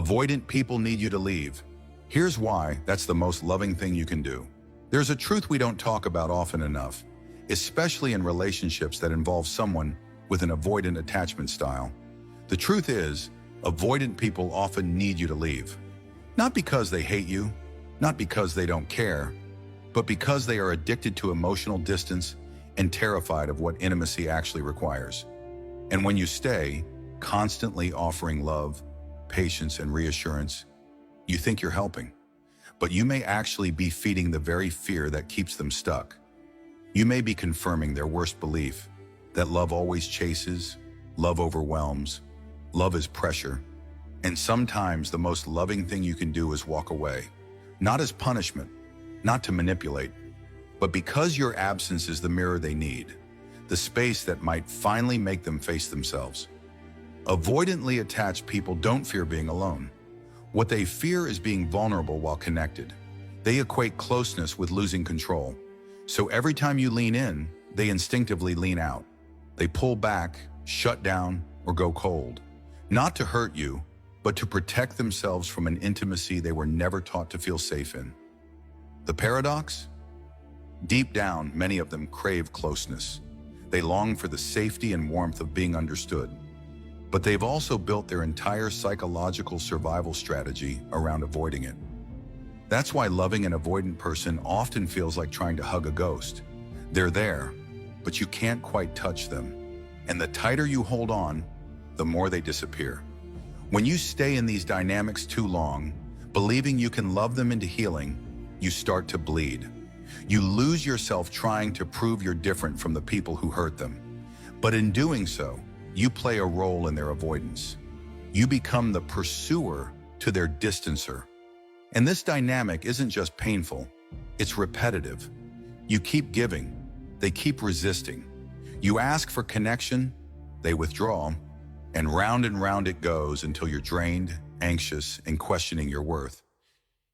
Avoidant people need you to leave. Here's why that's the most loving thing you can do. There's a truth we don't talk about often enough, especially in relationships that involve someone with an avoidant attachment style. The truth is, avoidant people often need you to leave. Not because they hate you, not because they don't care, but because they are addicted to emotional distance and terrified of what intimacy actually requires. And when you stay, constantly offering love, patience, and reassurance, you think you're helping. But you may actually be feeding the very fear that keeps them stuck. You may be confirming their worst belief, that love always chases, love overwhelms, love is pressure. And sometimes the most loving thing you can do is walk away, not as punishment, not to manipulate, but because your absence is the mirror they need, the space that might finally make them face themselves. Avoidantly attached people don't fear being alone. What they fear is being vulnerable while connected. They equate closeness with losing control. So every time you lean in, they instinctively lean out. They pull back, shut down, or go cold. Not to hurt you, but to protect themselves from an intimacy they were never taught to feel safe in. The paradox? Deep down, many of them crave closeness. They long for the safety and warmth of being understood. But they've also built their entire psychological survival strategy around avoiding it. That's why loving an avoidant person often feels like trying to hug a ghost. They're there, but you can't quite touch them. And the tighter you hold on, the more they disappear. When you stay in these dynamics too long, believing you can love them into healing, you start to bleed. You lose yourself trying to prove you're different from the people who hurt them. But in doing so, you play a role in their avoidance. You become the pursuer to their distancer. And this dynamic isn't just painful, it's repetitive. You keep giving, they keep resisting. You ask for connection, they withdraw, and round it goes until you're drained, anxious, and questioning your worth.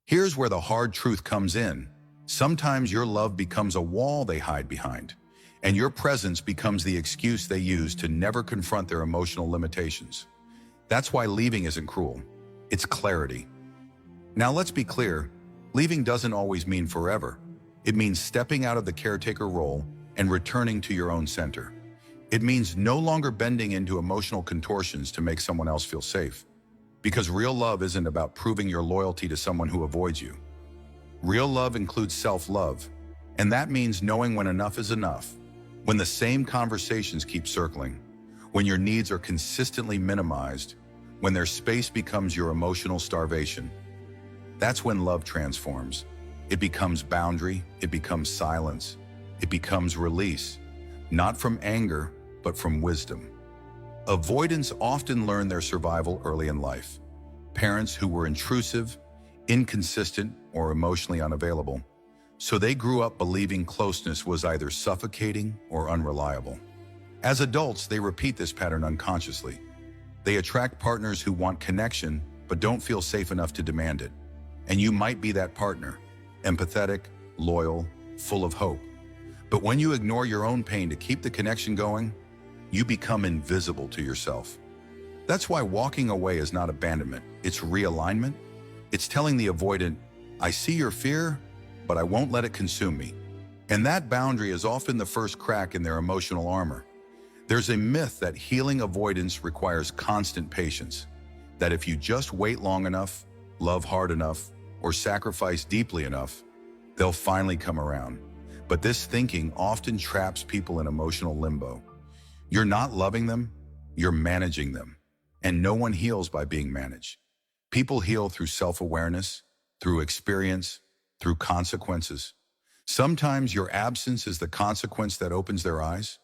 Here's where the hard truth comes in. Sometimes your love becomes a wall they hide behind, and your presence becomes the excuse they use to never confront their emotional limitations. That's why leaving isn't cruel. It's clarity. Now let's be clear, leaving doesn't always mean forever. It means stepping out of the caretaker role and returning to your own center. It means no longer bending into emotional contortions to make someone else feel safe. Because real love isn't about proving your loyalty to someone who avoids you. Real love includes self-love, and that means knowing when enough is enough, when the same conversations keep circling, when your needs are consistently minimized, when their space becomes your emotional starvation. That's when love transforms. It becomes boundary, it becomes silence, it becomes release, not from anger, but from wisdom. Avoidants often learn their survival early in life. Parents who were intrusive, inconsistent, or emotionally unavailable. So they grew up believing closeness was either suffocating or unreliable. As adults, they repeat this pattern unconsciously. They attract partners who want connection, but don't feel safe enough to demand it. And you might be that partner, empathetic, loyal, full of hope. But when you ignore your own pain to keep the connection going, you become invisible to yourself. That's why walking away is not abandonment, it's realignment. It's telling the avoidant, I see your fear, but I won't let it consume me. And that boundary is often the first crack in their emotional armor. There's a myth that healing avoidance requires constant patience, that if you just wait long enough, love hard enough, or sacrifice deeply enough, they'll finally come around. But this thinking often traps people in emotional limbo. You're not loving them, you're managing them. And no one heals by being managed. People heal through self-awareness, through experience, through consequences. Sometimes your absence is the consequence that opens their eyes.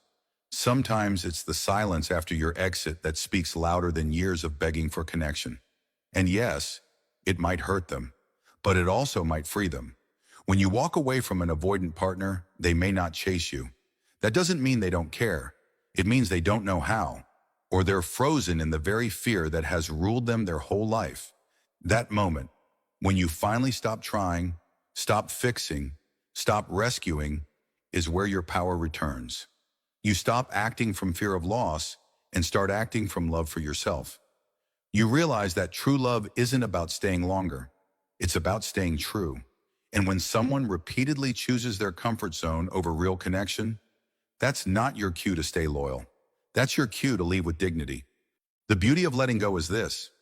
Sometimes it's the silence after your exit that speaks louder than years of begging for connection. And yes, it might hurt them, but it also might free them. When you walk away from an avoidant partner, they may not chase you. That doesn't mean they don't care. It means they don't know how, or they're frozen in the very fear that has ruled them their whole life. That moment, when you finally stop trying, stop fixing, stop rescuing, is where your power returns. You stop acting from fear of loss and start acting from love for yourself. You realize that true love isn't about staying longer. It's about staying true. And when someone repeatedly chooses their comfort zone over real connection, that's not your cue to stay loyal. That's your cue to leave with dignity. The beauty of letting go is this.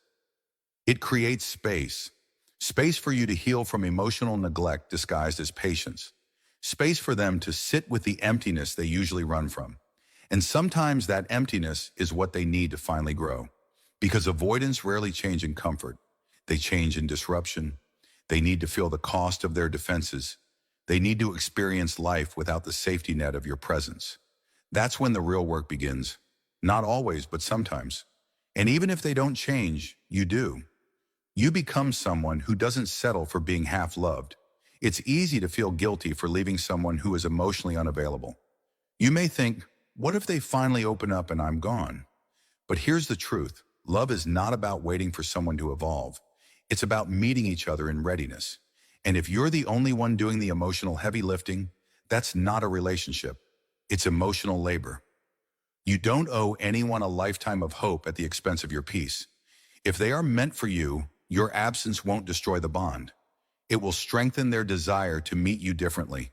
It creates space. Space for you to heal from emotional neglect disguised as patience. Space for them to sit with the emptiness they usually run from. And sometimes that emptiness is what they need to finally grow. Because avoidants rarely change in comfort. They change in disruption. They need to feel the cost of their defenses. They need to experience life without the safety net of your presence. That's when the real work begins. Not always, but sometimes. And even if they don't change, you do. You become someone who doesn't settle for being half-loved. It's easy to feel guilty for leaving someone who is emotionally unavailable. You may think, what if they finally open up and I'm gone? But here's the truth. Love is not about waiting for someone to evolve. It's about meeting each other in readiness. And if you're the only one doing the emotional heavy lifting, that's not a relationship. It's emotional labor. You don't owe anyone a lifetime of hope at the expense of your peace. If they are meant for you, your absence won't destroy the bond. It will strengthen their desire to meet you differently.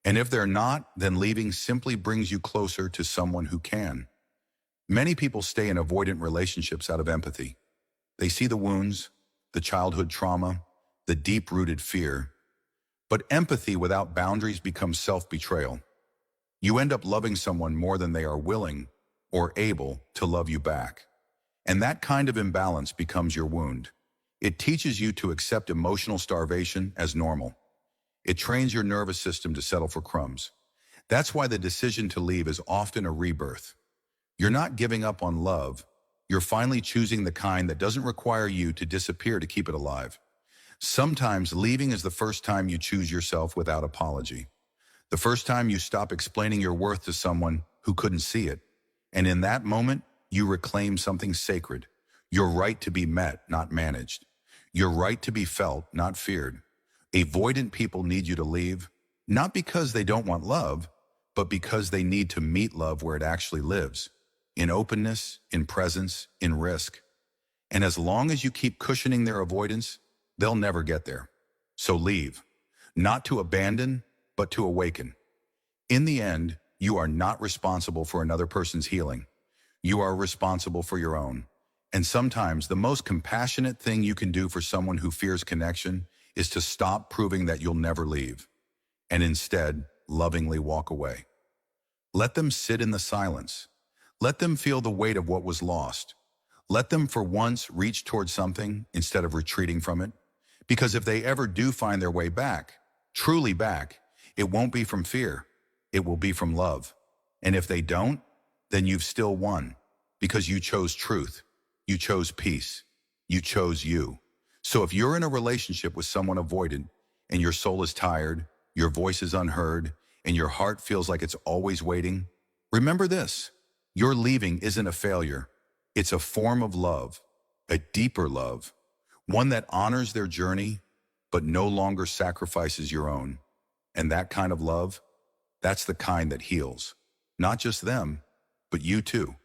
And if they're not, then leaving simply brings you closer to someone who can. Many people stay in avoidant relationships out of empathy. They see the wounds, the childhood trauma, the deep-rooted fear. But empathy without boundaries becomes self-betrayal. You end up loving someone more than they are willing or able to love you back. And that kind of imbalance becomes your wound. It teaches you to accept emotional starvation as normal. It trains your nervous system to settle for crumbs. That's why the decision to leave is often a rebirth. You're not giving up on love. You're finally choosing the kind that doesn't require you to disappear to keep it alive. Sometimes leaving is the first time you choose yourself without apology. The first time you stop explaining your worth to someone who couldn't see it. And in that moment, you reclaim something sacred. Your right to be met, not managed. Your right to be felt, not feared. Avoidant people need you to leave, not because they don't want love, but because they need to meet love where it actually lives. In openness, in presence, in risk. And as long as you keep cushioning their avoidance, they'll never get there. So leave. Not to abandon, but to awaken. In the end, you are not responsible for another person's healing. You are responsible for your own. And sometimes the most compassionate thing you can do for someone who fears connection is to stop proving that you'll never leave, and instead lovingly walk away. Let them sit in the silence. Let them feel the weight of what was lost. Let them for once reach towards something instead of retreating from it. Because if they ever do find their way back, truly back, it won't be from fear. It will be from love. And if they don't, then you've still won. Because you chose truth. You chose peace. You chose you. So if you're in a relationship with someone avoidant and your soul is tired, your voice is unheard, and your heart feels like it's always waiting, remember this. Your leaving isn't a failure. It's a form of love, a deeper love, one that honors their journey, but no longer sacrifices your own. And that kind of love, that's the kind that heals. Not just them, but you too.